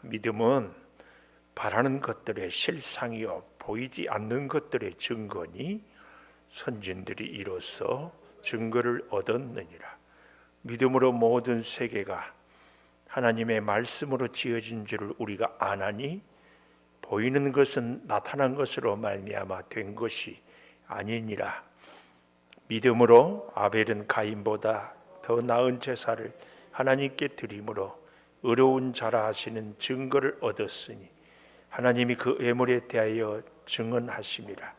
믿음은 바라는 것들의 실상이요 보이지 않는 것들의 증거니 선진들이 이로써 증거를 얻었느니라. 믿음으로 모든 세계가 하나님의 말씀으로 지어진 줄을 우리가 아나니 보이는 것은 나타난 것으로 말미암아 된 것이 아니니라. 믿음으로 아벨은 가인보다 더 나은 제사를 하나님께 드림으로 의로운 자라 하시는 증거를 얻었으니 하나님이 그 애물에 대하여 증언하심이라.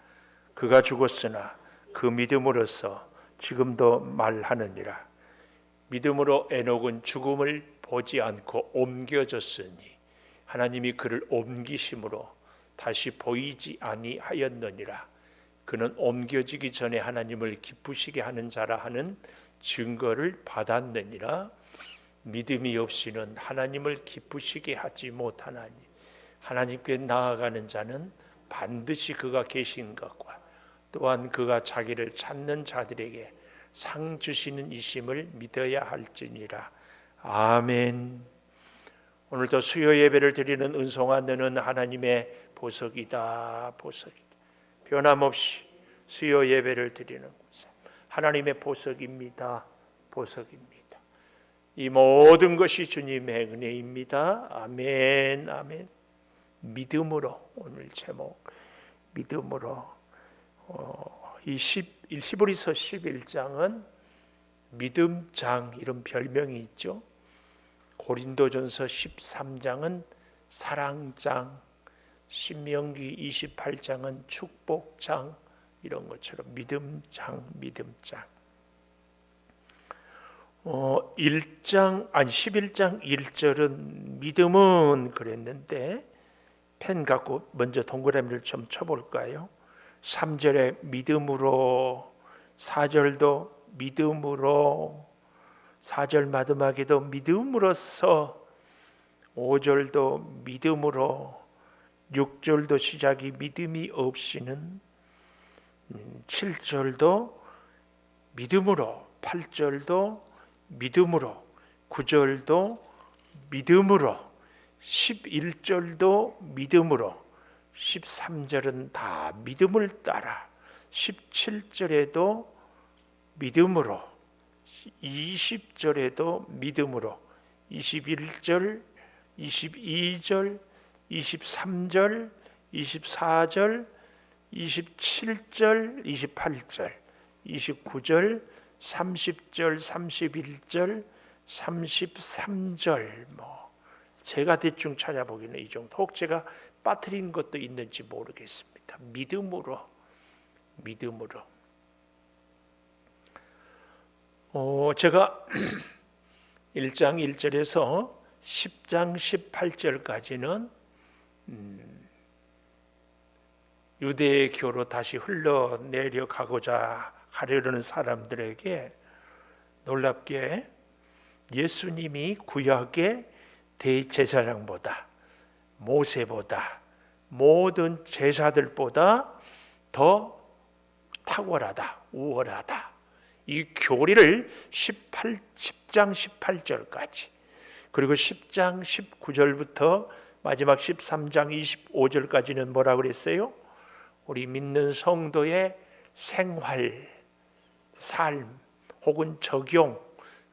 그가 죽었으나 그 믿음으로써 지금도 말하느니라. 믿음으로 에녹은 죽음을 보지 않고 옮겨졌으니 하나님이 그를 옮기심으로 다시 보이지 아니하였느니라. 그는 옮겨지기 전에 하나님을 기쁘시게 하는 자라 하는 증거를 받았느니라. 믿음이 없이는 하나님을 기쁘시게 하지 못하나니 하나님께 나아가는 자는 반드시 그가 계신 것과 또한 그가 자기를 찾는 자들에게 상 주시는 이심을 믿어야 할지니라. 아멘. 오늘도 수요 예배를 드리는 은송아, 너는 하나님의 보석이다. 보석이다. 변함없이 수요 예배를 드리는 곳에 하나님의 보석입니다. 보석입니다. 이 모든 것이 주님의 은혜입니다. 아멘. 아멘. 믿음으로, 오늘 제목 믿음으로. 히브리서 11장은 믿음장 이런 별명이 있죠. 고린도전서 13장은 사랑장, 신명기 28장은 축복장, 이런 것처럼 믿음장, 믿음장. 11장 1절은 믿음은 그랬는데 펜 갖고 먼저 동그라미를 좀 쳐볼까요? 3절에 믿음으로, 4절도 믿음으로, 4절 마지막에도 믿음으로써, 5절도 믿음으로, 6절도 시작이 믿음이 없이는, 7절도 믿음으로, 8절도 믿음으로, 9절도 믿음으로, 11절도 믿음으로, 13절은 다 믿음을 따라, 17절에도 믿음으로, 20절에도 믿음으로, 21절, 22절, 23절, 24절, 27절, 28절, 29절, 30절, 31절, 33절, 제가 대충 찾아보기는 이 정도. 혹 제가 빠뜨린 것도 있는지 모르겠습니다. 믿음으로, 믿음으로. 제가 1장 1절에서 10장 18절까지는 유대교로 다시 흘러내려 가고자 하려는 사람들에게 놀랍게 예수님이 구약의 대제사장보다, 모세보다, 모든 제사들보다 더 탁월하다, 우월하다, 이 교리를 10장 18절까지, 그리고 10장 19절부터 마지막 13장 25절까지는 뭐라고 그랬어요? 우리 믿는 성도의 생활, 삶 혹은 적용.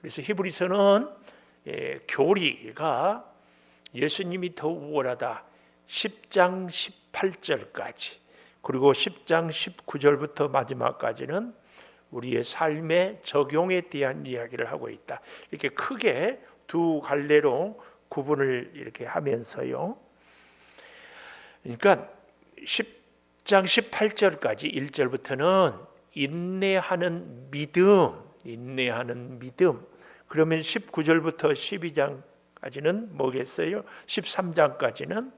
그래서 히브리서는 교리가 예수님이 더 우월하다, 10장 18절까지, 그리고 10장 19절부터 마지막까지는 우리의 삶의 적용에 대한 이야기를 하고 있다. 이렇게 크게 두 갈래로 구분을 이렇게 하면서요. 그러니까 10장 18절까지 1절부터는 인내하는 믿음, 인내하는 믿음. 그러면 19절부터 12장까지는 뭐겠어요? 13장까지는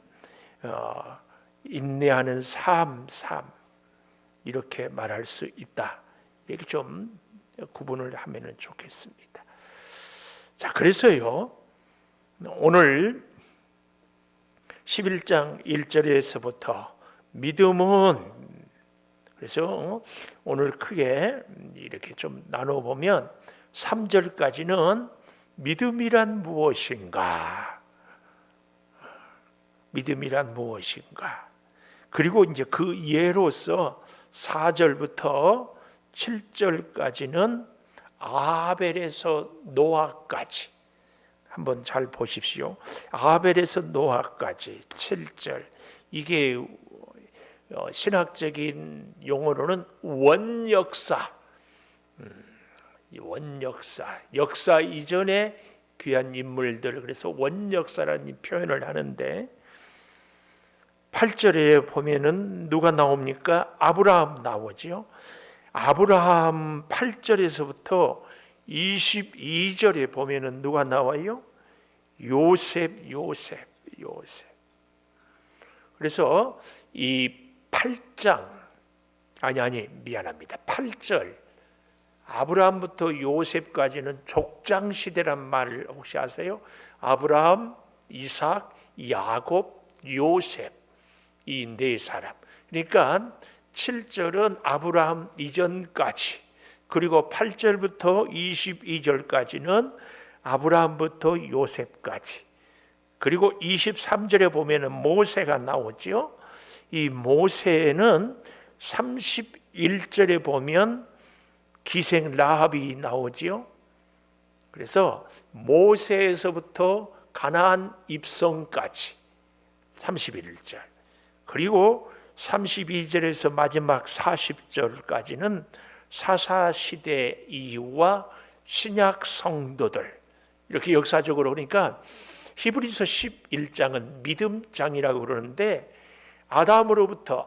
인내하는 삶 이렇게 말할 수 있다. 이렇게 좀 구분을 하면 좋겠습니다. 자, 그래서요, 오늘 11장 1절에서부터 믿음은, 그래서 오늘 크게 이렇게 좀 나눠보면 3절까지는 믿음이란 무엇인가, 믿음이란 무엇인가? 그리고 이제 그 예로서 4절부터 7절까지는 아벨에서 노아까지 한번 잘 보십시오. 아벨에서 노아까지 7절, 이게 신학적인 용어로는 원역사, 원역사, 역사 이전의 귀한 인물들, 그래서 원역사라는 표현을 하는데 8절에 보면은 누가 나옵니까? 아브라함 나오지요. 아브라함 8절에서부터 22절에 보면은 누가 나와요? 요셉. 그래서 이 8장, 미안합니다. 8절 아브라함부터 요셉까지는 족장 시대란 말을 혹시 아세요? 아브라함, 이삭, 야곱, 요셉, 이 네 사람. 그러니까 7절은 아브라함 이전까지, 그리고 8절부터 22절까지는 아브라함부터 요셉까지, 그리고 23절에 보면은 모세가 나오죠. 이 모세는 31절에 보면 기생 라합이 나오지요. 그래서 모세에서부터 가나안 입성까지 31절, 그리고 32절에서 마지막 40절까지는 사사시대 이후와 신약 성도들, 이렇게 역사적으로. 그러니까 히브리서 11장은 믿음장이라고 그러는데 아벨로부터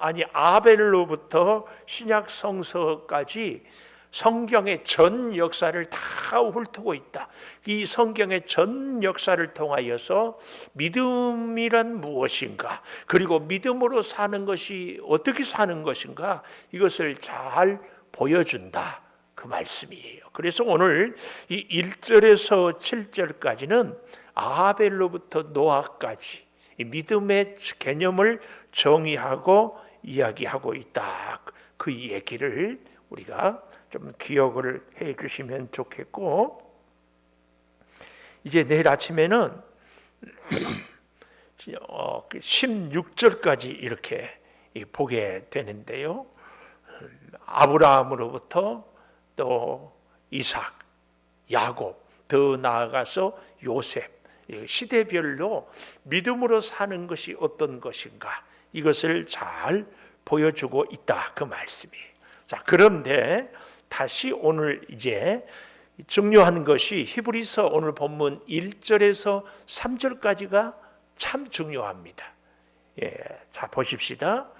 신약 성서까지 성경의 전 역사를 다 훑고 있다. 이 성경의 전 역사를 통하여서 믿음이란 무엇인가, 그리고 믿음으로 사는 것이 어떻게 사는 것인가, 이것을 잘 보여준다, 그 말씀이에요. 그래서 오늘 이 1절에서 7절까지는 아벨로부터 노아까지 이 믿음의 개념을 정의하고 이야기하고 있다, 그 얘기를 우리가 좀 기억을 해 주시면 좋겠고, 이제 내일 아침에는 16절까지 이렇게 보게 되는데요. 아브라함으로부터 또 이삭, 야곱, 더 나아가서 요셉, 시대별로 믿음으로 사는 것이 어떤 것인가, 이것을 잘 보여주고 있다, 그 말씀이에요. 자, 그런데 다시 오늘 이제 중요한 것이 히브리서 오늘 본문 1절에서 3절까지가 참 중요합니다. 자, 보십시다.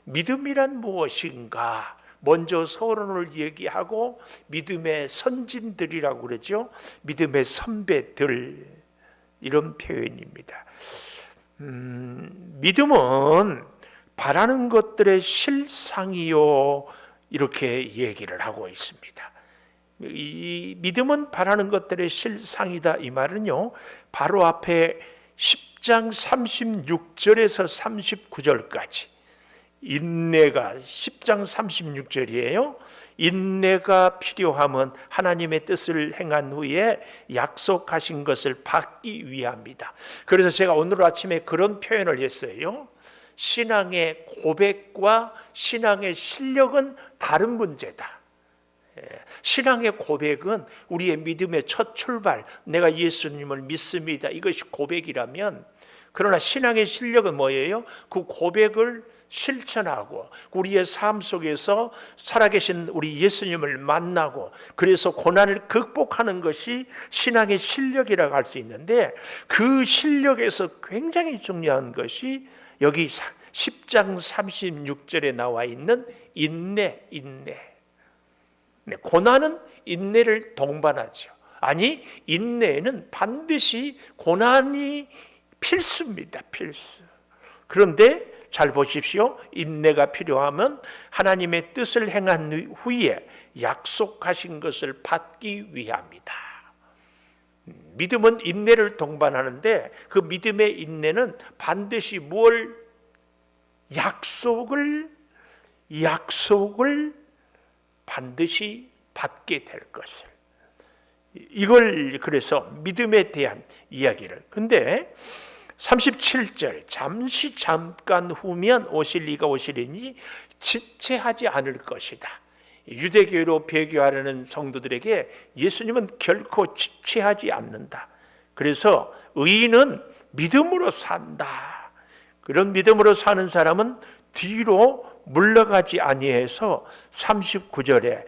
믿음이란 무엇인가? 먼저 서론을 얘기하고 믿음의 선진들이라고 그러죠. 믿음의 선배들, 이런 표현입니다. 믿음은 바라는 것들의 실상이요, 이렇게 얘기를 하고 있습니다. 이 믿음은 바라는 것들의 실상이다, 이 말은요, 바로 앞에 10장 36절에서 39절까지 인내가, 10장 36절이에요. 인내가 필요함은 하나님의 뜻을 행한 후에 약속하신 것을 받기 위함이다. 그래서 제가 오늘 아침에 그런 표현을 했어요. 신앙의 고백과 신앙의 실력은 다른 문제다. 신앙의 고백은 우리의 믿음의 첫 출발, 내가 예수님을 믿습니다, 이것이 고백이라면, 그러나 신앙의 실력은 뭐예요? 그 고백을 실천하고 우리의 삶 속에서 살아계신 우리 예수님을 만나고, 그래서 고난을 극복하는 것이 신앙의 실력이라고 할 수 있는데, 그 실력에서 굉장히 중요한 것이 여기 10장 36절에 나와 있는 인내. 고난은 인내를 동반하죠. 아니, 인내에는 반드시 고난이 필수입니다, 필수. 그런데 잘 보십시오. 인내가 필요하면 하나님의 뜻을 행한 후에 약속하신 것을 받기 위함이다. 믿음은 인내를 동반하는데, 그 믿음의 인내는 반드시 뭘? 약속을 반드시 받게 될 것을. 이걸 그래서 믿음에 대한 이야기를. 근데 37절 잠시 잠깐 후면 오실 이가 오시리니 지체하지 않을 것이다. 유대교로 배교하려는 성도들에게 예수님은 결코 지체하지 않는다. 그래서 의인은 믿음으로 산다. 그런 믿음으로 사는 사람은 뒤로 물러가지 아니해서 39절에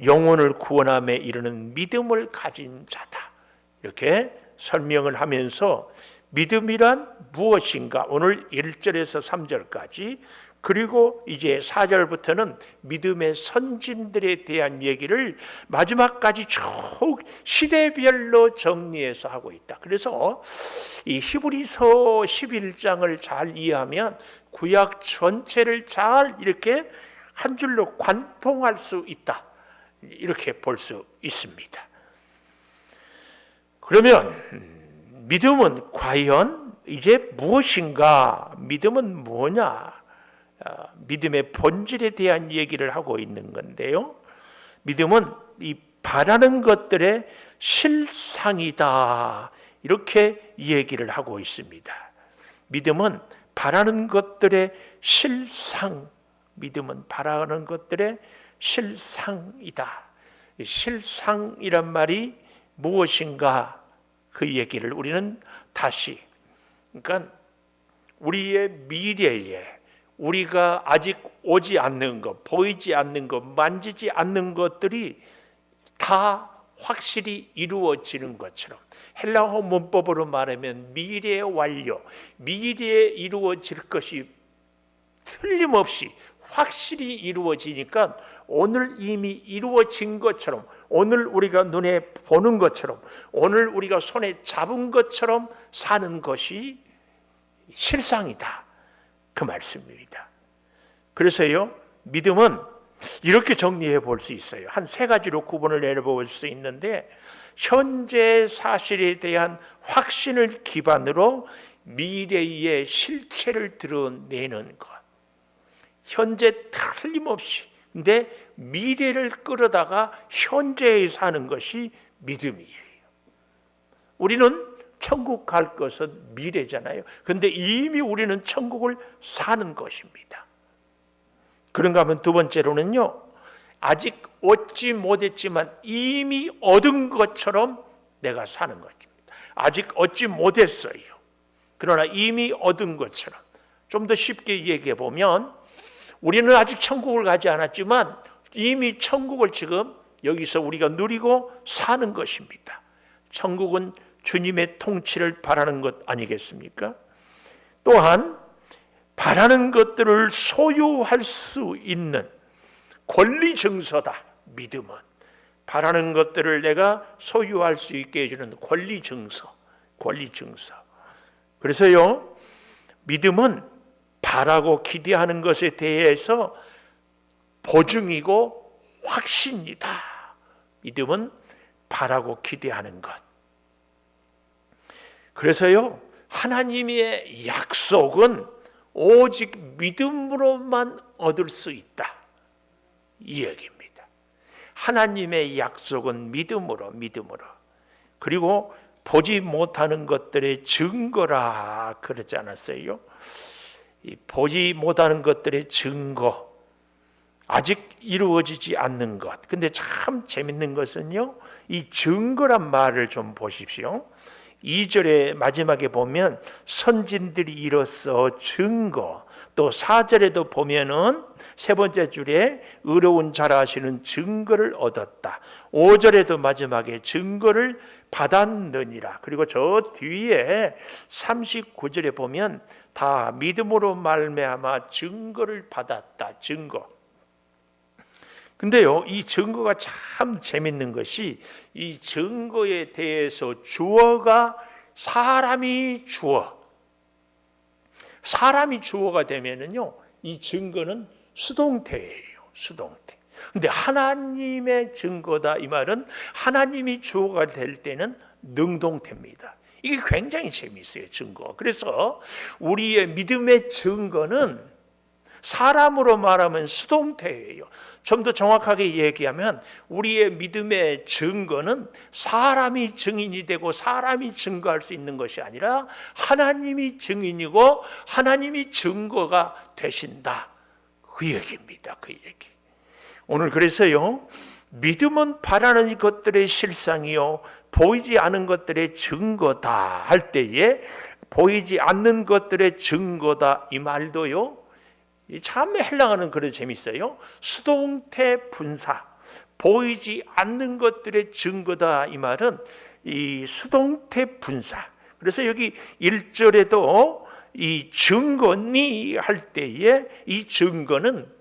영혼을 구원함에 이르는 믿음을 가진 자다. 이렇게 설명을 하면서 믿음이란 무엇인가? 오늘 1절에서 3절까지 그리고 이제 4절부터는 믿음의 선진들에 대한 얘기를 마지막까지 쭉 시대별로 정리해서 하고 있다. 그래서 이 히브리서 11장을 잘 이해하면 구약 전체를 잘 이렇게 한 줄로 관통할 수 있다. 이렇게 볼 수 있습니다. 그러면 믿음은 과연 이제 무엇인가? 믿음은 뭐냐? 믿음의 본질에 대한 얘기를 하고 있는 건데요. 믿음은 이 바라는 것들의 실상이다. 이렇게 얘기를 하고 있습니다. 믿음은 바라는 것들의 실상, 믿음은 바라는 것들의 실상이다. 실상이란 말이 무엇인가? 그 얘기를 우리는 다시, 그러니까 우리의 미래에 우리가 아직 오지 않는 것, 보이지 않는 것, 만지지 않는 것들이 다 확실히 이루어지는 것처럼, 헬라어 문법으로 말하면 미래의 완료, 미래에 이루어질 것이 틀림없이 확실히 이루어지니까 오늘 이미 이루어진 것처럼, 오늘 우리가 눈에 보는 것처럼, 오늘 우리가 손에 잡은 것처럼 사는 것이 실상이다. 그 말씀입니다. 그래서요, 믿음은 이렇게 정리해 볼 수 있어요. 한 세 가지로 구분을 내려볼 수 있는데, 현재 사실에 대한 확신을 기반으로 미래의 실체를 드러내는 것. 현재 틀림없이, 근데 미래를 끌어다가 현재에 사는 것이 믿음이에요. 우리는 천국 갈 것은 미래잖아요. 근데 이미 우리는 천국을 사는 것입니다. 그런가 하면 두 번째로는요, 아직 얻지 못했지만 이미 얻은 것처럼 내가 사는 것입니다. 아직 얻지 못했어요. 그러나 이미 얻은 것처럼. 좀 더 쉽게 얘기해 보면, 우리는 아직 천국을 가지 않았지만 이미 천국을 지금 여기서 우리가 누리고 사는 것입니다. 천국은 주님의 통치를 바라는 것 아니겠습니까? 또한 바라는 것들을 소유할 수 있는 권리 증서다. 믿음은 바라는 것들을 내가 소유할 수 있게 해주는 권리 증서, 권리 증서. 그래서요, 믿음은 바라고 기대하는 것에 대해서 보증이고 확신이다. 믿음은 바라고 기대하는 것. 그래서요, 하나님의 약속은 오직 믿음으로만 얻을 수 있다. 이 얘기입니다. 하나님의 약속은 믿음으로. 그리고 보지 못하는 것들의 증거라 그러지 않았어요? 이 보지 못하는 것들의 증거, 아직 이루어지지 않는 것. 근데 참 재밌는 것은요, 이 증거란 말을 좀 보십시오. 2절의 마지막에 보면 선진들이 이로써 증거, 또 4절에도 보면은 세 번째 줄에 의로운 자라 하시는 증거를 얻었다. 5절에도 마지막에 증거를 받았느니라. 그리고 저 뒤에 39절에 보면 다 믿음으로 말미암아 증거를 받았다. 증거. 근데요, 이 증거가 참 재밌는 것이, 이 증거에 대해서 주어가 사람이 주어가 되면은요, 이 증거는 수동태예요. 수동태. 근데 하나님의 증거다, 이 말은 하나님이 주어가 될 때는 능동태입니다. 이게 굉장히 재미있어요, 증거. 그래서 우리의 믿음의 증거는 사람으로 말하면 수동태예요. 좀 더 정확하게 얘기하면 우리의 믿음의 증거는 사람이 증인이 되고 사람이 증거할 수 있는 것이 아니라 하나님이 증인이고 하나님이 증거가 되신다. 그 얘기입니다. 그 얘기. 오늘 그래서요, 믿음은 바라는 것들의 실상이요 보이지 않은 것들의 증거다 할 때에 보이지 않는 것들의 증거다 이 말도요, 참 헬라어는 그래 재밌어요. 수동태 분사, 보이지 않는 것들의 증거다 이 말은 이 수동태 분사. 그래서 여기 1절에도 이 증거니 할 때에 이 증거는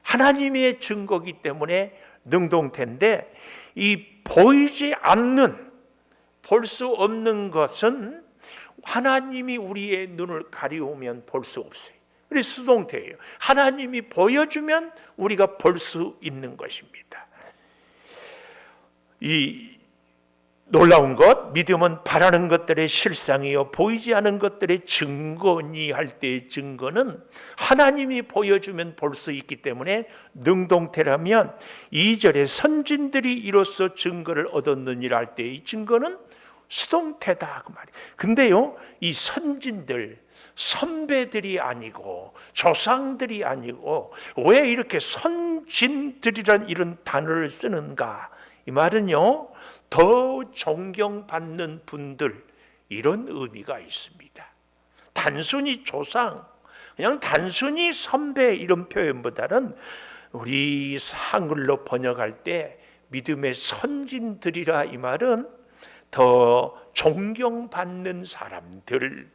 하나님의 증거이기 때문에 능동태인데, 이 보이지 않는, 볼 수 없는 것은 하나님이 우리의 눈을 가리우면 볼 수 없어요. 그래서 수동태예요. 하나님이 보여주면 우리가 볼 수 있는 것입니다. 이 놀라운 것, 믿음은 바라는 것들의 실상이요 보이지 않은 것들의 증거니 할 때의 증거는 하나님이 보여주면 볼 수 있기 때문에 능동태라면 2절에 선진들이 이로써 증거를 얻었느니라 할 때의 증거는 수동태다 그 말이에요. 근데요, 이 선진들, 선배들이 아니고 조상들이 아니고 왜 이렇게 선진들이란 이런 단어를 쓰는가? 이 말은요, 더 존경받는 분들, 이런 의미가 있습니다. 단순히 조상, 그냥 단순히 선배 이런 표현보다는 우리 한글로 번역할 때 믿음의 선진들이라 이 말은 더 존경받는 사람들이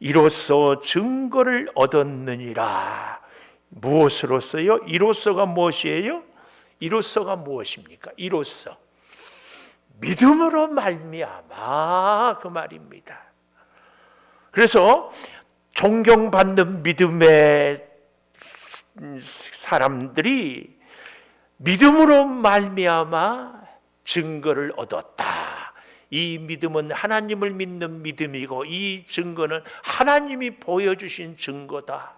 이로써 증거를 얻었느니라. 무엇으로써요? 이로써가 무엇이에요? 이로써가 무엇입니까? 이로써 믿음으로 말미암아 그 말입니다. 그래서 존경받는 믿음의 사람들이 믿음으로 말미암아 증거를 얻었다. 이 믿음은 하나님을 믿는 믿음이고 이 증거는 하나님이 보여주신 증거다.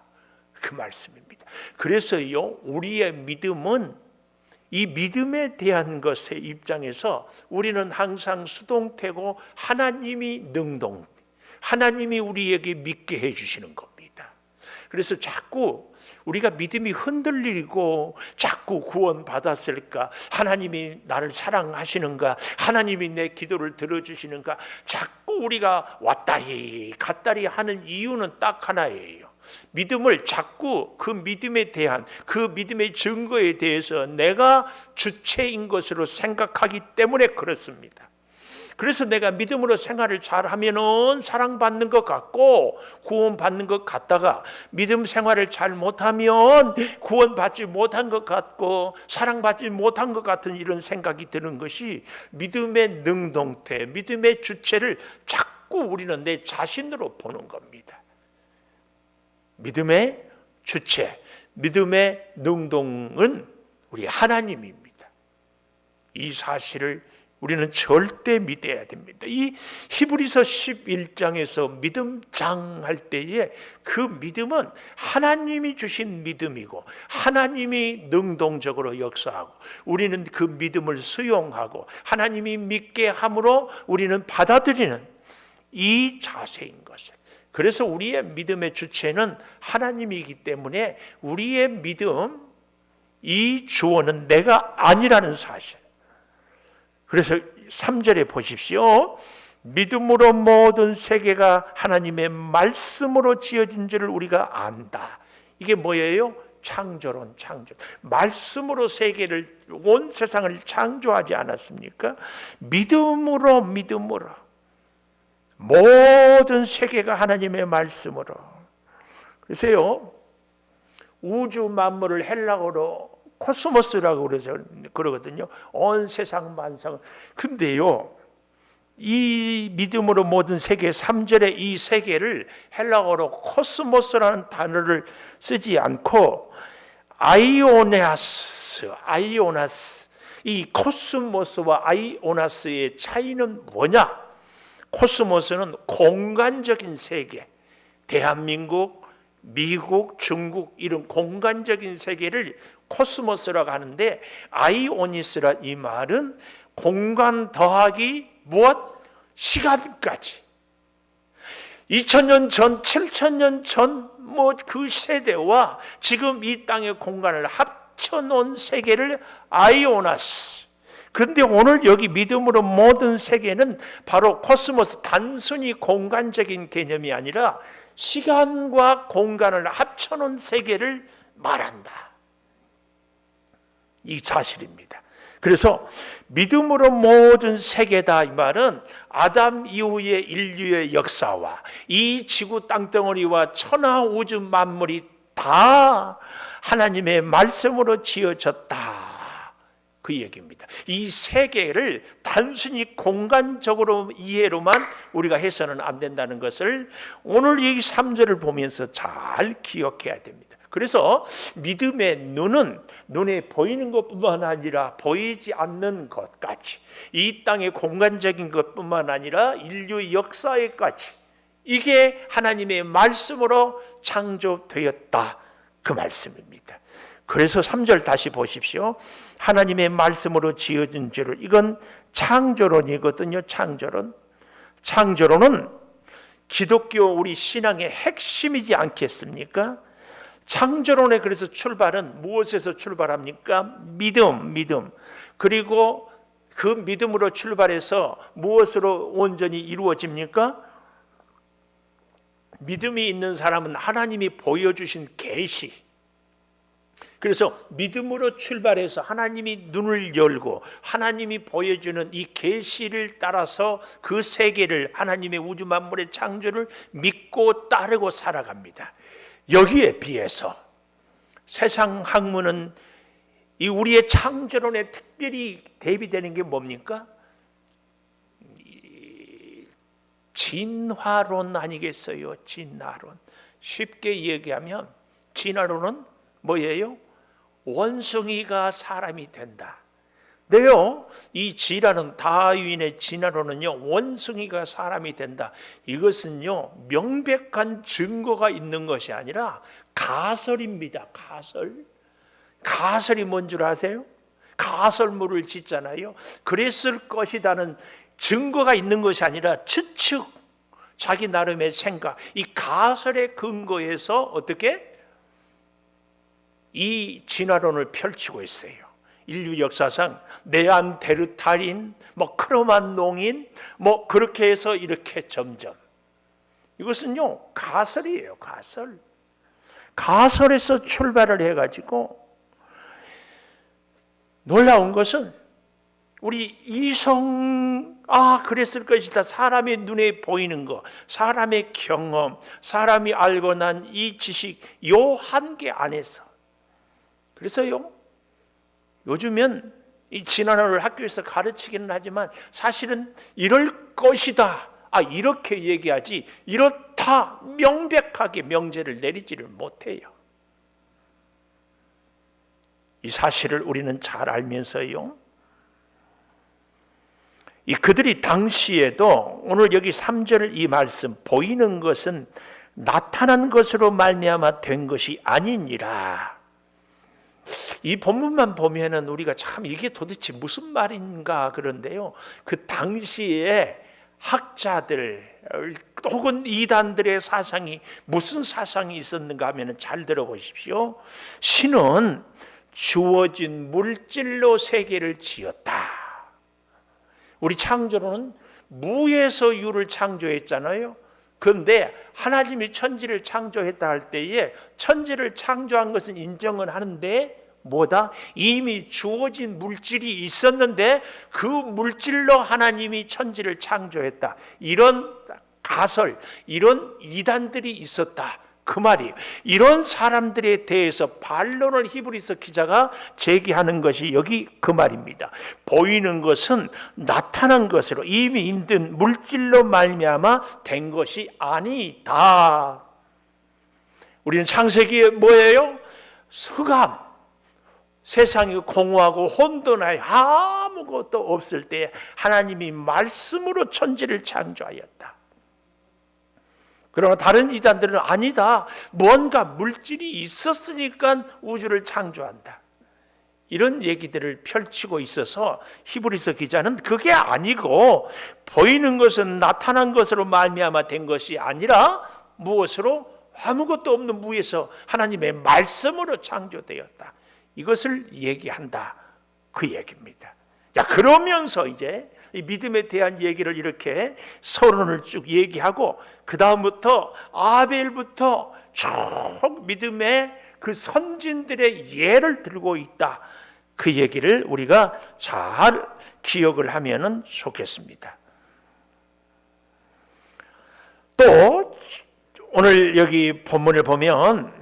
그 말씀입니다. 그래서요, 우리의 믿음은 이 믿음에 대한 것의 입장에서 우리는 항상 수동태고 하나님이 능동, 하나님이 우리에게 믿게 해주시는 겁니다. 그래서 자꾸 우리가 믿음이 흔들리고 자꾸 구원 받았을까, 하나님이 나를 사랑하시는가, 하나님이 내 기도를 들어주시는가, 자꾸 우리가 왔다리 갔다리 하는 이유는 딱 하나예요. 믿음을 자꾸 그 믿음에 대한, 그 믿음의 증거에 대해서 내가 주체인 것으로 생각하기 때문에 그렇습니다. 그래서 내가 믿음으로 생활을 잘하면은 사랑받는 것 같고 구원받는 것 같다가 믿음 생활을 잘 못하면 구원받지 못한 것 같고 사랑받지 못한 것 같은 이런 생각이 드는 것이 믿음의 능동태, 믿음의 주체를 자꾸 우리는 내 자신으로 보는 겁니다. 믿음의 주체, 믿음의 능동은 우리 하나님입니다. 이 사실을 우리는 절대 믿어야 됩니다. 이 히브리서 11장에서 믿음장 할 때에 그 믿음은 하나님이 주신 믿음이고 하나님이 능동적으로 역사하고 우리는 그 믿음을 수용하고 하나님이 믿게 함으로 우리는 받아들이는 이 자세인 것을. 그래서 우리의 믿음의 주체는 하나님이기 때문에 우리의 믿음, 이 주어는 내가 아니라는 사실. 그래서 3절에 보십시오. 믿음으로 모든 세계가 하나님의 말씀으로 지어진 줄을 우리가 안다. 이게 뭐예요? 창조론, 창조. 말씀으로 세계를, 온 세상을 창조하지 않았습니까? 믿음으로 모든 세계가 하나님의 말씀으로. 그래서요, 우주 만물을 헬라어로 코스모스라고 그러거든요. 온 세상 만상. 근데요, 이 믿음으로 모든 세계 3절에 이 세계를 헬라어로 코스모스라는 단어를 쓰지 않고 아이오나스. 이 코스모스와 아이오나스의 차이는 뭐냐? 코스모스는 공간적인 세계, 대한민국, 미국, 중국 이런 공간적인 세계를 코스모스라고 하는데, 아이오니스라 이 말은 공간 더하기 무엇? 시간까지. 2000년 전, 7000년 전 그 세대와 지금 이 땅의 공간을 합쳐놓은 세계를 아이오나스. 그런데 오늘 여기 믿음으로 모든 세계는 바로 코스모스, 단순히 공간적인 개념이 아니라 시간과 공간을 합쳐놓은 세계를 말한다. 이 사실입니다. 그래서 믿음으로 모든 세계다 이 말은 아담 이후의 인류의 역사와 이 지구 땅덩어리와 천하 우주 만물이 다 하나님의 말씀으로 지어졌다, 그 얘기입니다. 이 세계를 단순히 공간적으로 이해로만 우리가 해서는 안 된다는 것을 오늘 이 3절을 보면서 잘 기억해야 됩니다. 그래서 믿음의 눈은 눈에 보이는 것뿐만 아니라 보이지 않는 것까지, 이 땅의 공간적인 것뿐만 아니라 인류 역사에까지, 이게 하나님의 말씀으로 창조되었다, 그 말씀입니다. 그래서 3절 다시 보십시오. 하나님의 말씀으로 지어진 죄를, 이건 창조론이거든요. 창조론은 기독교 우리 신앙의 핵심이지 않겠습니까? 창조론의 그래서 출발은 무엇에서 출발합니까? 믿음. 그리고 그 믿음으로 출발해서 무엇으로 온전히 이루어집니까? 믿음이 있는 사람은 하나님이 보여주신 계시. 그래서 믿음으로 출발해서 하나님이 눈을 열고 하나님이 보여주는 이 계시를 따라서 그 세계를, 하나님의 우주 만물의 창조를 믿고 따르고 살아갑니다. 여기에 비해서 세상 학문은 이 우리의 창조론에 특별히 대비되는 게 뭡니까? 진화론 아니겠어요? 진화론. 쉽게 얘기하면 진화론은 뭐예요? 원숭이가 사람이 된다. 네요. 이 진화론, 다윈의 진화론은요, 원숭이가 사람이 된다. 이것은요, 명백한 증거가 있는 것이 아니라 가설입니다. 가설이 뭔 줄 아세요? 가설물을 짓잖아요. 그랬을 것이라는 증거가 있는 것이 아니라 추측, 자기 나름의 생각, 이 가설의 근거에서 어떻게 이 진화론을 펼치고 있어요. 인류 역사상 네안데르탈인, 크로만농인, 그렇게 해서 이렇게 점점, 이것은요 가설이에요. 가설에서 출발을 해가지고, 놀라운 것은 우리 그랬을 것이다, 사람의 눈에 보이는 것, 사람의 경험, 사람이 알고 난 이 지식, 요 한계 안에서. 그래서요, 요즘은 이 진화론을 학교에서 가르치기는 하지만 사실은 이럴 것이다, 이렇게 얘기하지 이렇다 명백하게 명제를 내리지를 못해요. 이 사실을 우리는 잘 알면서요, 이 그들이 당시에도 오늘 여기 3절 이 말씀, 보이는 것은 나타난 것으로 말미암아 된 것이 아니니라. 이 본문만 보면은 우리가 참 이게 도대체 무슨 말인가 그런데요, 그 당시에 학자들 혹은 이단들의 사상이 무슨 사상이 있었는가 하면은 잘 들어보십시오. 신은 주어진 물질로 세계를 지었다. 우리 창조론은 무에서 유를 창조했잖아요. 그런데 하나님이 천지를 창조했다 할 때에 천지를 창조한 것은 인정은 하는데 뭐다? 이미 주어진 물질이 있었는데 그 물질로 하나님이 천지를 창조했다. 이런 가설, 이런 이단들이 있었다, 그 말이에요. 이런 사람들에 대해서 반론을 히브리서 기자가 제기하는 것이 여기 그 말입니다. 보이는 것은 나타난 것으로, 이미 있는 물질로 말미암아 된 것이 아니다. 우리는 창세기에 뭐예요? 흑암, 세상이 공허하고 혼돈하여 아무것도 없을 때 하나님이 말씀으로 천지를 창조하였다. 그러나 다른 이단들은 아니다. 뭔가 물질이 있었으니까 우주를 창조한다. 이런 얘기들을 펼치고 있어서 히브리서 기자는 그게 아니고 보이는 것은 나타난 것으로 말미암아 된 것이 아니라 무엇으로? 아무것도 없는 무에서 하나님의 말씀으로 창조되었다. 이것을 얘기한다. 그 얘기입니다. 자, 그러면서 이제 이 믿음에 대한 얘기를 이렇게 서론을 쭉 얘기하고 그 다음부터 아벨부터 쭉 믿음의 그 선진들의 예를 들고 있다. 그 얘기를 우리가 잘 기억을 하면은 좋겠습니다. 또 오늘 여기 본문을 보면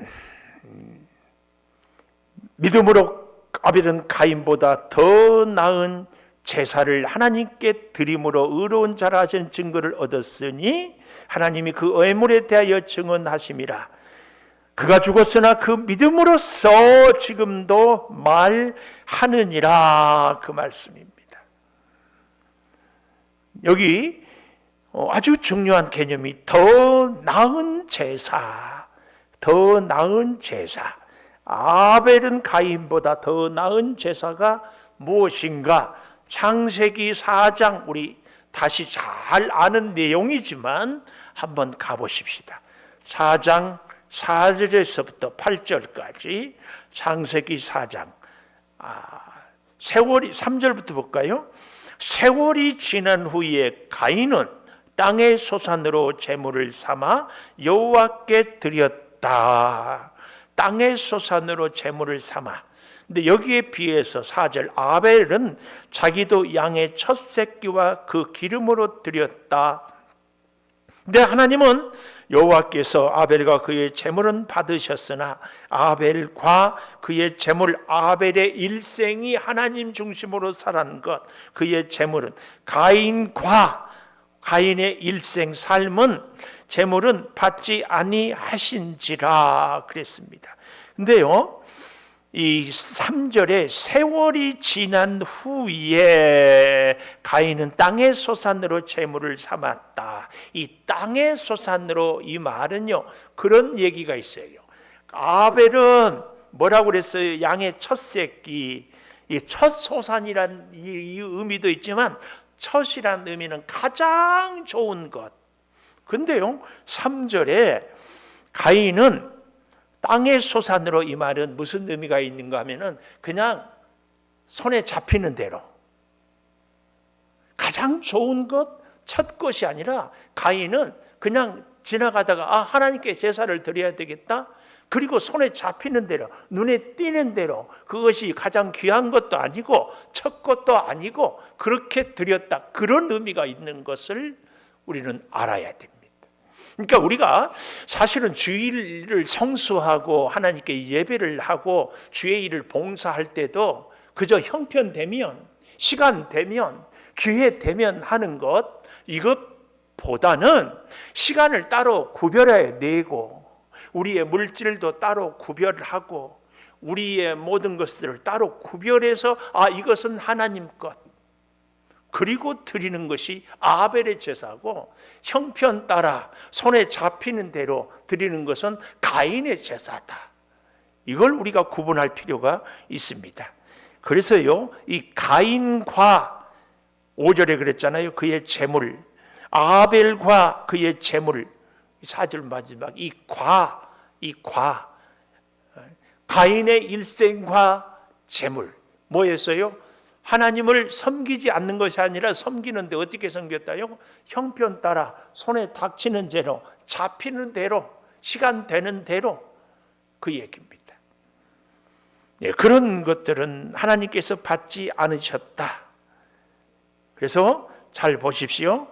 믿음으로 아벨은 가인보다 더 나은 제사를 하나님께 드림으로 의로운 자라 하신 증거를 얻었으니 하나님이 그 애물에 대하여 증언하심이라. 그가 죽었으나 그 믿음으로써 지금도 말하느니라. 그 말씀입니다. 여기 아주 중요한 개념이 더 나은 제사, 더 나은 제사. 아벨은 가인보다 더 나은 제사가 무엇인가? 창세기 4장, 우리 다시 잘 아는 내용이지만 한번 가보십시다. 4장 4절에서부터 8절까지 창세기 4장. 세월이 3절부터 볼까요? 세월이 지난 후에 가인은 땅의 소산으로 제물을 삼아 여호와께 드렸다. 땅의 소산으로 제물을 삼아. 근데 여기에 비해서 4절 아벨은 자기도 양의 첫 새끼와 그 기름으로 드렸다. 근데 하나님은 여호와께서 아벨과 그의 제물은 받으셨으나 아벨과 그의 제물, 아벨의 일생이 하나님 중심으로 살아난 것, 그의 제물은 가인과 가인의 일생 삶은 제물은 받지 아니하신지라 그랬습니다. 근데요, 이 3절에 세월이 지난 후에 가인은 땅의 소산으로 제물을 삼았다. 이 땅의 소산으로, 이 말은요, 그런 얘기가 있어요. 아벨은 뭐라고 그랬어요? 양의 첫 새끼. 이 첫 소산이란 이 의미도 있지만 첫이란 의미는 가장 좋은 것. 근데요, 3절에 가인은 땅의 소산으로, 이 말은 무슨 의미가 있는가 하면은 그냥 손에 잡히는 대로 가장 좋은 것, 첫 것이 아니라 가인은 그냥 지나가다가 하나님께 제사를 드려야 되겠다. 그리고 손에 잡히는 대로, 눈에 띄는 대로, 그것이 가장 귀한 것도 아니고 첫 것도 아니고 그렇게 드렸다. 그런 의미가 있는 것을 우리는 알아야 됩니다. 그러니까 우리가 사실은 주일을 성수하고 하나님께 예배를 하고 주의 일을 봉사할 때도 그저 형편되면, 시간 되면, 기회 되면 하는 것, 이것보다는 시간을 따로 구별해 내고 우리의 물질도 따로 구별하고 우리의 모든 것들을 따로 구별해서 이것은 하나님 것, 그리고 드리는 것이 아벨의 제사고, 형편 따라 손에 잡히는 대로 드리는 것은 가인의 제사다. 이걸 우리가 구분할 필요가 있습니다. 그래서요, 이 가인과 5절에 그랬잖아요. 그의 제물, 아벨과 그의 제물, 4절 마지막 이 가인의 일생과 제물 뭐였어요? 하나님을 섬기지 않는 것이 아니라 섬기는데 어떻게 섬겼다요? 형편 따라 손에 닥치는 대로, 잡히는 대로, 시간 되는 대로, 그 얘기입니다. 네, 그런 것들은 하나님께서 받지 않으셨다. 그래서 잘 보십시오.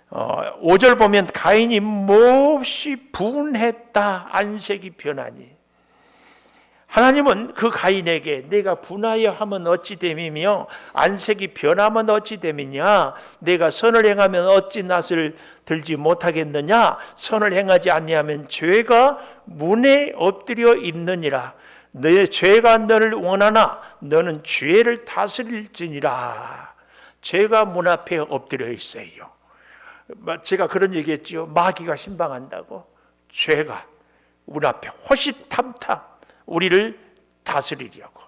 5절 보면 가인이 몹시 분했다. 안색이 변하니. 하나님은 그 가인에게 내가 분하여 하면 어찌 됨이며 안색이 변하면 어찌 됨이냐, 내가 선을 행하면 어찌 낯을 들지 못하겠느냐, 선을 행하지 아니하면 죄가 문에 엎드려 있느니라. 내 죄가 너를 원하나 너는 죄를 다스릴지니라. 죄가 문 앞에 엎드려 있어요. 제가 그런 얘기했죠. 마귀가 신방한다고. 죄가 우리 앞에 호시탐탐 우리를 다스리려고.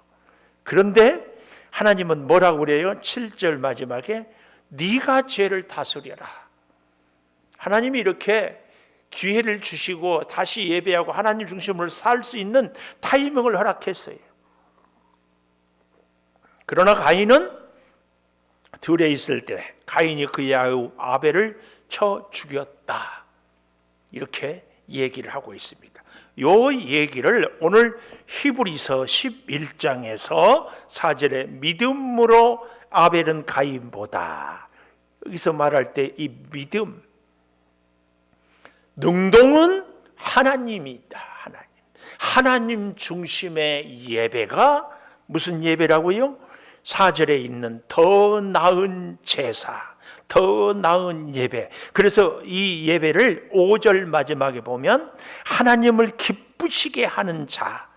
그런데 하나님은 뭐라고 그래요? 7절 마지막에 네가 죄를 다스려라. 하나님이 이렇게 기회를 주시고 다시 예배하고 하나님 중심으로 살 수 있는 타이밍을 허락했어요. 그러나 가인은 들에 있을 때 가인이 그의 아우 아벨을 쳐 죽였다. 이렇게 얘기를 하고 있습니다. 요 얘기를 오늘 히브리서 11장에서 4절에 믿음으로 아벨은 가인보다, 여기서 말할 때 이 믿음, 능동은 하나님이 있다. 하나님 중심의 예배가 무슨 예배라고요? 4절에 있는 더 나은 제사, 더 나은 예배. 그래서 이 예배를 5절 마지막에 보면 하나님을 기쁘시게 하는 자,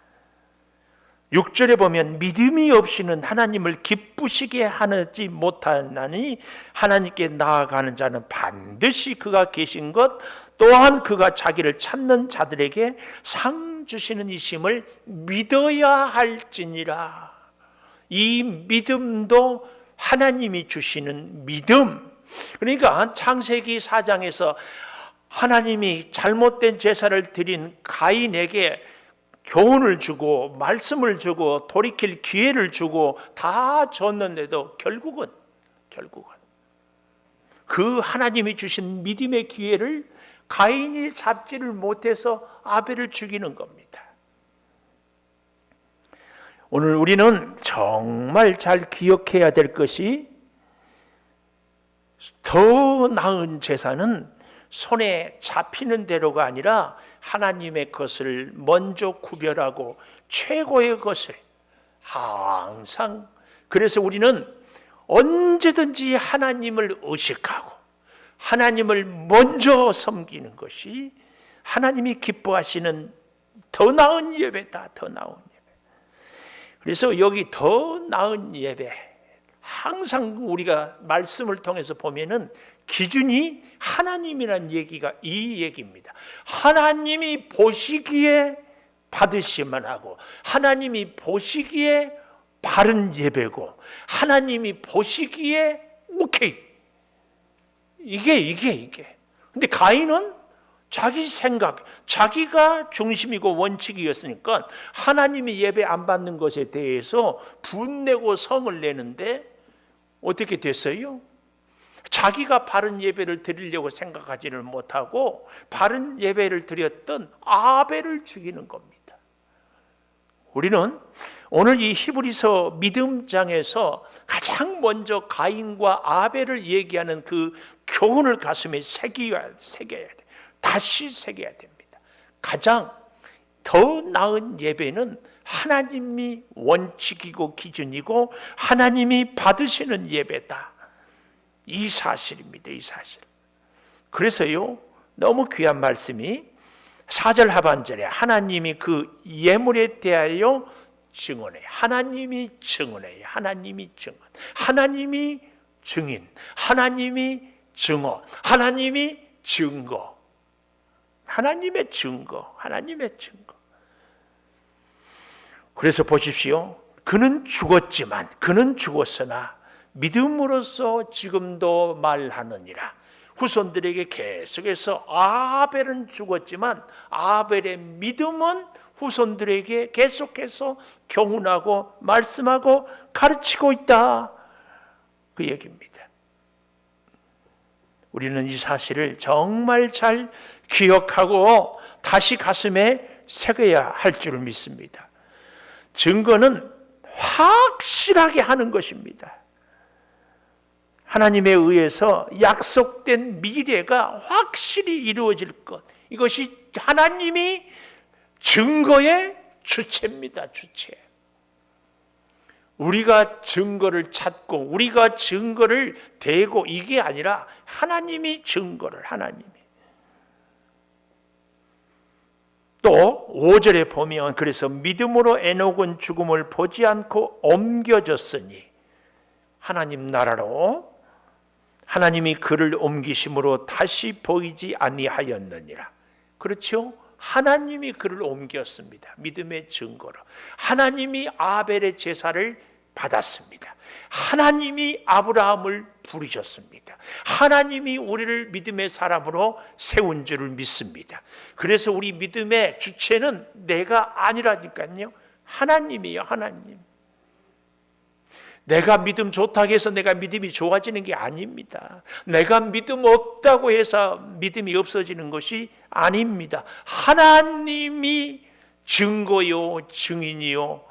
6절에 보면 믿음이 없이는 하나님을 기쁘시게 하지 못하나니 하나님께 나아가는 자는 반드시 그가 계신 것 또한 그가 자기를 찾는 자들에게 상 주시는 이심을 믿어야 할지니라. 이 믿음도 하나님이 주시는 믿음. 그러니까 창세기 4장에서 하나님이 잘못된 제사를 드린 가인에게 교훈을 주고 말씀을 주고 돌이킬 기회를 주고 다 줬는데도 결국은 그 하나님이 주신 믿음의 기회를 가인이 잡지를 못해서 아벨을 죽이는 겁니다. 오늘 우리는 정말 잘 기억해야 될 것이, 더 나은 제사는 손에 잡히는 대로가 아니라 하나님의 것을 먼저 구별하고 최고의 것을 항상, 그래서 우리는 언제든지 하나님을 의식하고 하나님을 먼저 섬기는 것이 하나님이 기뻐하시는 더 나은 예배다. 더 나은 예배. 그래서 여기 더 나은 예배, 항상 우리가 말씀을 통해서 보면은 기준이 하나님이란 얘기가 이 얘기입니다. 하나님이 보시기에 받으시면 하고, 하나님이 보시기에 바른 예배고, 하나님이 보시기에 오케이. 이게. 근데 가인은 자기 생각, 자기가 중심이고 원칙이었으니까 하나님이 예배 안 받는 것에 대해서 분내고 성을 내는데 어떻게 됐어요? 자기가 바른 예배를 드리려고 생각하지를 못하고 바른 예배를 드렸던 아벨을 죽이는 겁니다. 우리는 오늘 이 히브리서 믿음장에서 가장 먼저 가인과 아벨을 얘기하는 그 교훈을 가슴에 새겨야 돼. 다시 새겨야 됩니다. 가장 더 나은 예배는 하나님이 원칙이고 기준이고 하나님이 받으시는 예배다. 이 사실입니다. 이 사실. 그래서요, 너무 귀한 말씀이 4절 하반절에 하나님이 그 예물에 대하여 증언해. 하나님이 증언해요. 하나님이 증언. 하나님이 증인. 하나님이 증언. 하나님이 증거. 하나님의 증거. 하나님의 증거. 그래서 보십시오. 그는 죽었지만, 그는 죽었으나 믿음으로써 지금도 말하느니라. 후손들에게 계속해서 아벨은 죽었지만 아벨의 믿음은 후손들에게 계속해서 교훈하고 말씀하고 가르치고 있다. 그 얘기입니다. 우리는 이 사실을 정말 잘 기억하고 다시 가슴에 새겨야 할 줄 믿습니다. 증거는 확실하게 하는 것입니다. 하나님에 의해서 약속된 미래가 확실히 이루어질 것, 이것이 하나님이 증거의 주체입니다. 주체. 우리가 증거를 찾고 우리가 증거를 대고 이게 아니라 하나님이 증거를, 하나님이. 또 5절에 보면 그래서 믿음으로 에녹은 죽음을 보지 않고 옮겨졌으니, 하나님 나라로 하나님이 그를 옮기심으로 다시 보이지 아니하였느니라. 그렇죠? 하나님이 그를 옮겼습니다. 믿음의 증거로. 하나님이 아벨의 제사를 받았습니다. 하나님이 아브라함을 부르셨습니다. 하나님이 우리를 믿음의 사람으로 세운 줄을 믿습니다. 그래서 우리 믿음의 주체는 내가 아니라니까요. 하나님이에요. 하나님. 내가 믿음 좋다고 해서 내가 믿음이 좋아지는 게 아닙니다. 내가 믿음 없다고 해서 믿음이 없어지는 것이 아닙니다. 하나님이 증거요, 증인이요,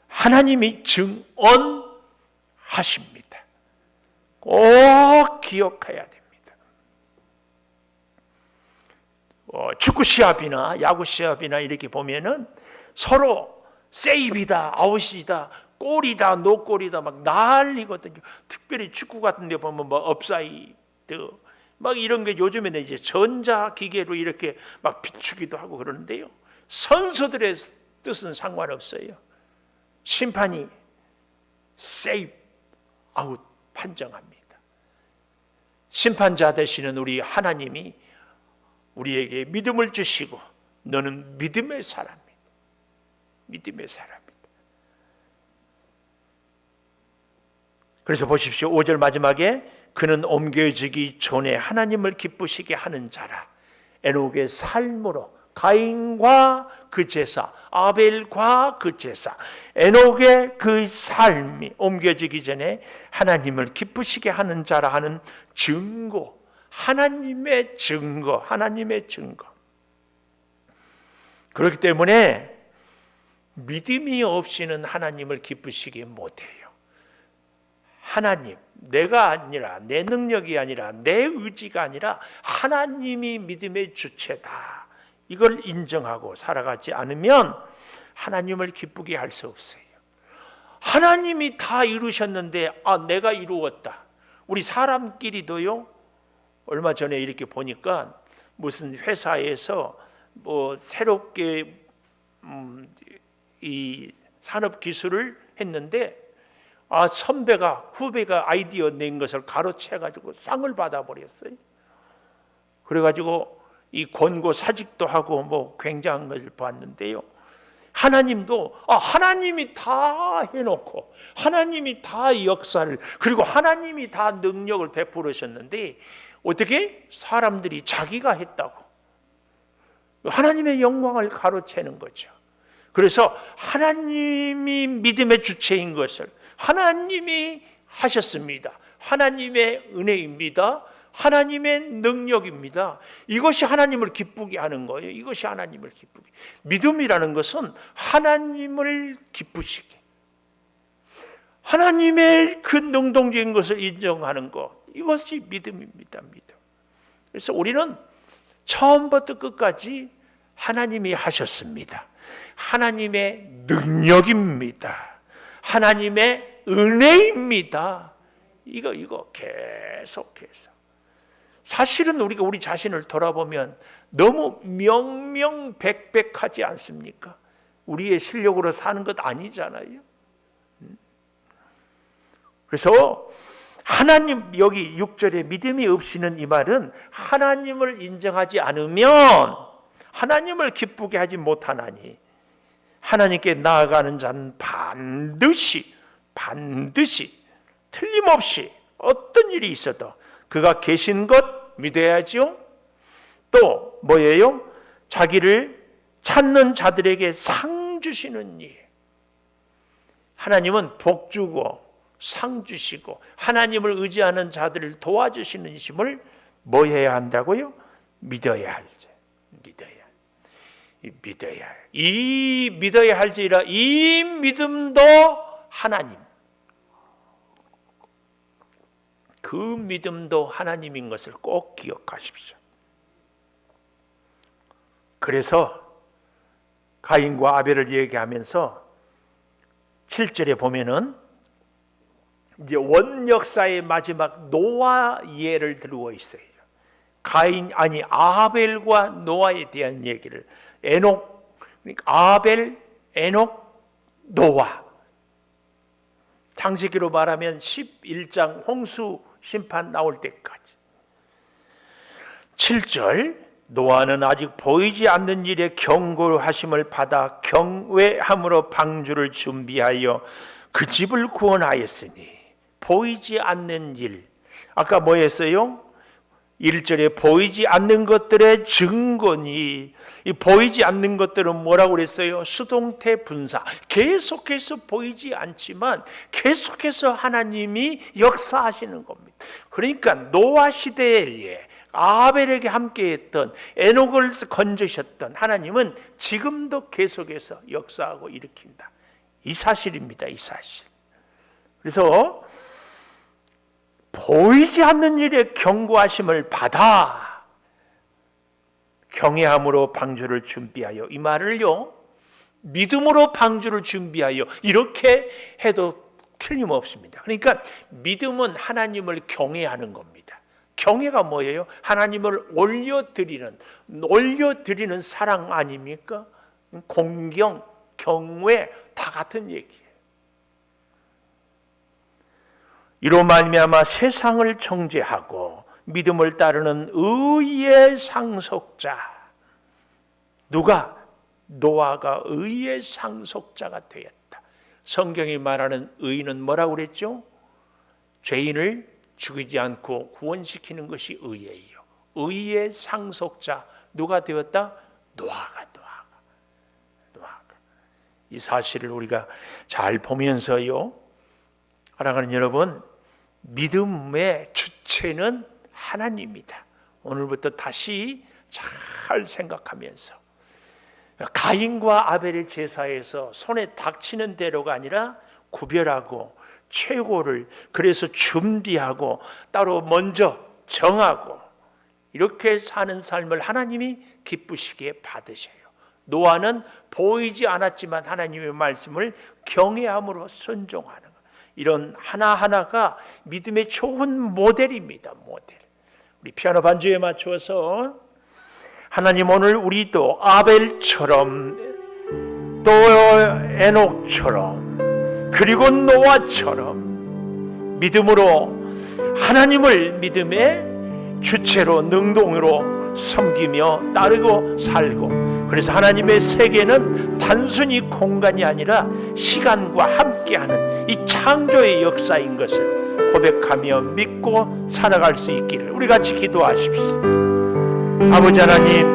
하나님이 증언하십니다. 꼭 기억해야 됩니다. 축구 시합이나 야구 시합이나 이렇게 보면은 서로 세이브이다, 아웃이다, 골이다, 노골이다 막 난리거든요. 특별히 축구 같은 데 보면 뭐 업사이드 막 이런 게 요즘에는 이제 전자기계로 이렇게 막 비추기도 하고 그러는데요. 선수들의 뜻은 상관없어요. 심판이 세이브, 아웃 판정합니다. 심판자 되시는 우리 하나님이 우리에게 믿음을 주시고 너는 믿음의 사람이다. 믿음의 사람이다. 그래서 보십시오. 5절 마지막에 그는 옮겨지기 전에 하나님을 기쁘시게 하는 자라. 에녹의 삶으로 가인과 그 제사, 아벨과 그 제사, 에녹의 그 삶이 옮겨지기 전에 하나님을 기쁘시게 하는 자라 하는 증거, 하나님의 증거, 하나님의 증거. 그렇기 때문에 믿음이 없이는 하나님을 기쁘시게 못해요. 하나님, 내가 아니라 내 능력이 아니라 내 의지가 아니라 하나님이 믿음의 주체다. 이걸 인정하고 살아가지 않으면 하나님을 기쁘게 할 수 없어요. 하나님이 다 이루셨는데 내가 이루었다. 우리 사람끼리도요. 얼마 전에 이렇게 보니까 무슨 회사에서 뭐 새롭게 이 산업 기술을 했는데 선배가 후배가 아이디어 낸 것을 가로채가지고 상을 받아버렸어요. 그래가지고 이 권고 사직도 하고 뭐 굉장한 것을 봤는데요. 하나님도 하나님이 다 해놓고 하나님이 다 역사를 그리고 하나님이 다 능력을 베풀으셨는데 어떻게 사람들이 자기가 했다고 하나님의 영광을 가로채는 거죠. 그래서 하나님이 믿음의 주체인 것을 하나님이 하셨습니다. 하나님의 은혜입니다. 하나님의 능력입니다. 이것이 하나님을 기쁘게 하는 거예요. 이것이 하나님을 기쁘게. 믿음이라는 것은 하나님을 기쁘시게, 하나님의 그 능동적인 것을 인정하는 것, 이것이 믿음입니다. 믿음. 그래서 우리는 처음부터 끝까지 하나님이 하셨습니다. 하나님의 능력입니다. 하나님의 은혜입니다. 이거 계속해서. 사실은 우리가 우리 자신을 돌아보면 너무 명명백백하지 않습니까? 우리의 실력으로 사는 것 아니잖아요. 그래서 하나님, 여기 6절에 믿음이 없이는 이 말은 하나님을 인정하지 않으면 하나님을 기쁘게 하지 못하나니 하나님께 나아가는 자는 반드시 틀림없이 어떤 일이 있어도 그가 계신 것 믿어야죠. 또 뭐예요? 자기를 찾는 자들에게 상 주시는 일. 하나님은 복 주고 상 주시고 하나님을 의지하는 자들을 도와주시는 힘을 뭐 해야 한다고요? 믿어야 할지. 이 믿어야 할지라 이 믿음도 하나님. 그 믿음도 하나님인 것을 꼭 기억하십시오. 그래서 가인과 아벨을 얘기하면서 7절에 보면은 이제 원역사의 마지막 노아 예를 들고 있어요. 아벨과 노아에 대한 얘기를 에녹, 아벨, 에녹, 노아. 창세기로 말하면 11장 홍수 심판 나올 때까지. 7절, 노아는 아직 보이지 않는 일에 경고하심을 받아 경외함으로 방주를 준비하여 그 집을 구원하였으니. 보이지 않는 일, 아까 뭐 했어요? 1절에 보이지 않는 것들의 증거니, 이 보이지 않는 것들은 뭐라고 그랬어요? 수동태 분사. 계속해서 보이지 않지만 계속해서 하나님이 역사하시는 겁니다. 그러니까 노아 시대에 아벨에게 함께했던, 에녹을 건지셨던 하나님은 지금도 계속해서 역사하고 일으킨다. 이 사실입니다. 이 사실. 그래서 보이지 않는 일에 경고하심을 받아 경외함으로 방주를 준비하여, 이 말을요, 믿음으로 방주를 준비하여, 이렇게 해도 틀림없습니다. 그러니까 믿음은 하나님을 경외하는 겁니다. 경외가 뭐예요? 하나님을 올려드리는 사랑 아닙니까? 공경, 경외 다 같은 얘기예요. 이로 말미암아 세상을 정죄하고 믿음을 따르는 의의 상속자. 누가? 노아가 의의 상속자가 되었다. 성경이 말하는 의는 뭐라고 그랬죠? 죄인을 죽이지 않고 구원시키는 것이 의예요. 의의 상속자 누가 되었다? 노아가. 이 사실을 우리가 잘 보면서요, 사랑하는 여러분, 믿음의 주체는 하나님입니다. 오늘부터 다시 잘 생각하면서 가인과 아벨의 제사에서 손에 닥치는 대로가 아니라 구별하고 최고를 그래서 준비하고 따로 먼저 정하고 이렇게 사는 삶을 하나님이 기쁘시게 받으셔요. 노아는 보이지 않았지만 하나님의 말씀을 경외함으로 순종하는 것. 이런 하나하나가 믿음의 좋은 모델입니다. 모델. 우리 피아노 반주에 맞추어서 하나님 오늘 우리도 아벨처럼 또 에녹처럼 그리고 노아처럼 믿음으로 하나님을 믿음의 주체로 능동으로 섬기며 따르고 살고, 그래서 하나님의 세계는 단순히 공간이 아니라 시간과 함께하는 이 창조의 역사인 것을 고백하며 믿고 살아갈 수 있기를 우리 같이 기도하십시다. 아버지 하나님,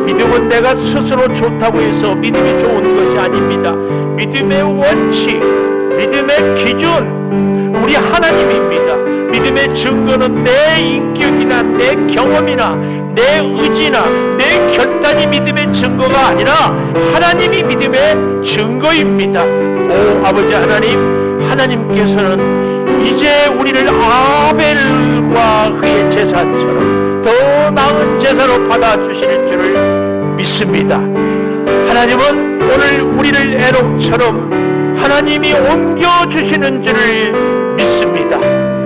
믿음은 내가 스스로 좋다고 해서 믿음이 좋은 것이 아닙니다. 믿음의 원칙, 믿음의 기준, 우리 하나님입니다. 믿음의 증거는 내 인격이나 내 경험이나 내 의지나 내 결단이 믿음의 증거가 아니라 하나님이 믿음의 증거입니다. 오 아버지 하나님, 하나님께서는 이제 우리를 아벨과 그의 제사처럼 더 나은 제사로 받아주실 줄을 믿습니다. 하나님은 오늘 우리를 에녹처럼 하나님이 옮겨주시는 줄을 믿습니다.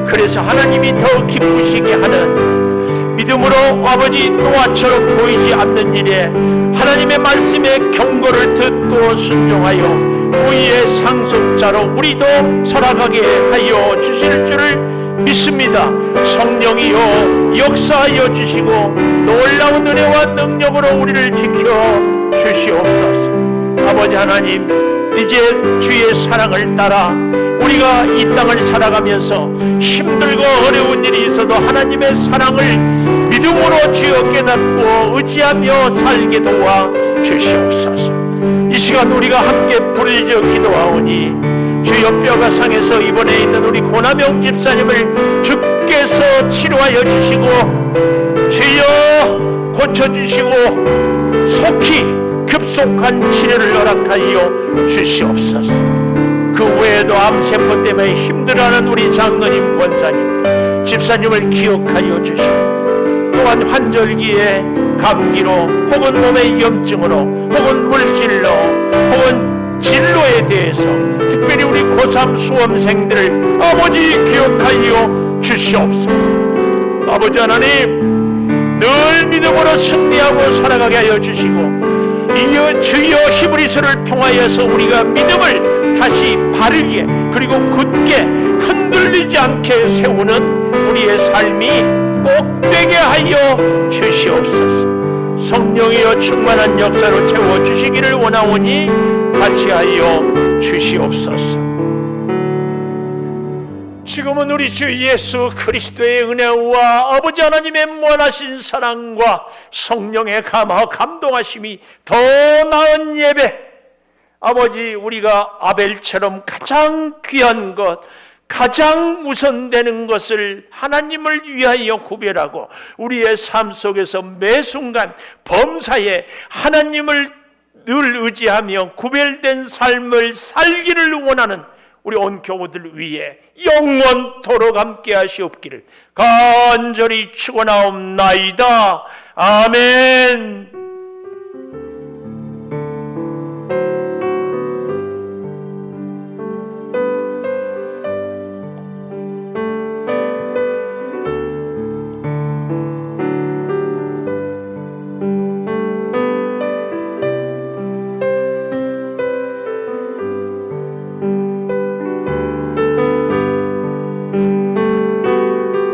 그래서 하나님이 더 기쁘시게 하는 믿음으로 아버지 노아처럼 보이지 않는 일에 하나님의 말씀에 경고를 듣고 순종하여 의의 상속자로 우리도 살아가게 하여 주실 줄을 믿습니다. 성령이여 역사하여 주시고 놀라운 은혜와 능력으로 우리를 지켜 주시옵소서. 아버지 하나님, 이제 주의 사랑을 따라 우리가 이 땅을 살아가면서 힘들고 어려운 일이 있어도 하나님의 사랑을 믿음으로 주여 깨닫고 의지하며 살게 도와 주시옵소서. 이 시간 우리가 함께 부르짖어 기도하오니 주여 뼈가 상해서 입원해 있는 우리 고남영 집사님을 주께서 치료하여 주시고 주여 고쳐주시고 속히 급속한 치료를 허락하여 주시옵소서. 그 외에도 암세포 때문에 힘들어하는 우리 장로님, 권사님, 집사님을 기억하여 주시고 또한 환절기에 감기로 혹은 몸의 염증으로 혹은 물질로 혹은 진로에 대해서 특별히 우리 고3 수험생들을 아버지 기억하여 주시옵소서. 아버지 하나님, 늘 믿음으로 승리하고 살아가게 하여 주시고 이어 주여 히브리서를 통하여서 우리가 믿음을 다시 바르게 그리고 굳게 흔들리지 않게 세우는 우리의 삶이 꼭 되게 하여 주시옵소서. 성령이여 충만한 역사로 채워주시기를 원하오니 같이 하여 주시옵소서. 지금은 우리 주 예수 그리스도의 은혜와 아버지 하나님의 무한하신 사랑과 성령의 감동하심이 더 나은 예배, 아버지 우리가 아벨처럼 가장 귀한 것, 가장 우선되는 것을 하나님을 위하여 구별하고 우리의 삶 속에서 매 순간 범사에 하나님을 늘 의지하며 구별된 삶을 살기를 원하는 우리 온 교우들 위해 영원토록 함께 하시옵기를 간절히 축원하옵나이다. 아멘.